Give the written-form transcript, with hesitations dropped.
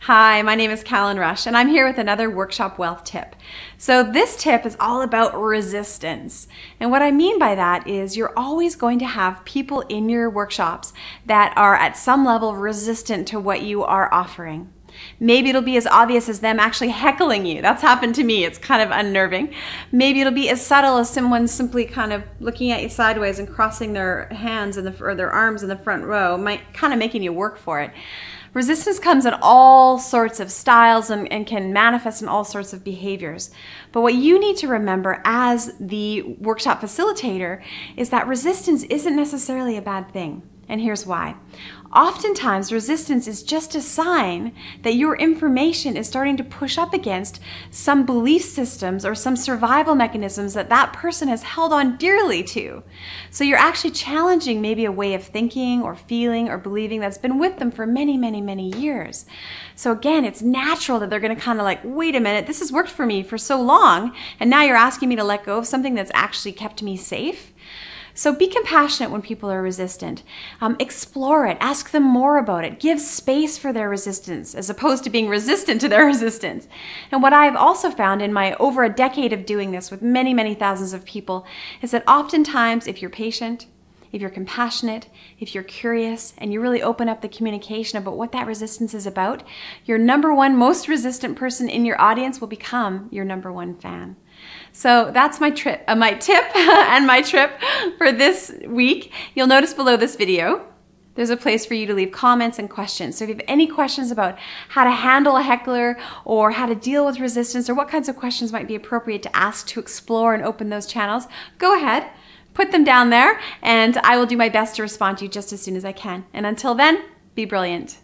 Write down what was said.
Hi, my name is Callan and I'm here with another workshop wealth tip. So this tip is all about resistance. And what I mean by that is you're always going to have people in your workshops that are at some level resistant to what you are offering. Maybe it'll be as obvious as them actually heckling you. That's happened to me. It's kind of unnerving. Maybe it'll be as subtle as someone simply kind of looking at you sideways and crossing their hands or their arms in the front row, kind of making you work for it. Resistance comes in all sorts of styles and can manifest in all sorts of behaviors. But what you need to remember as the workshop facilitator is that resistance isn't necessarily a bad thing. And here's why. Oftentimes, resistance is just a sign that your information is starting to push up against some belief systems or some survival mechanisms that that person has held on dearly to. So you're actually challenging maybe a way of thinking or feeling or believing that's been with them for many, many, many years. So again, it's natural that they're going to kind of like, wait a minute, this has worked for me for so long, and now you're asking me to let go of something that's actually kept me safe. So be compassionate when people are resistant. Explore it, ask them more about it, give space for their resistance as opposed to being resistant to their resistance. And what I've also found in my over a decade of doing this with many, many thousands of people is that oftentimes if you're patient, if you're compassionate, if you're curious, and you really open up the communication about what that resistance is about, your number one most resistant person in your audience will become your number one fan. So that's my tip and my trip for this week. You'll notice below this video, there's a place for you to leave comments and questions. So if you have any questions about how to handle a heckler or how to deal with resistance or what kinds of questions might be appropriate to ask to explore and open those channels, go ahead, put them down there, and I will do my best to respond to you just as soon as I can. And until then, be brilliant.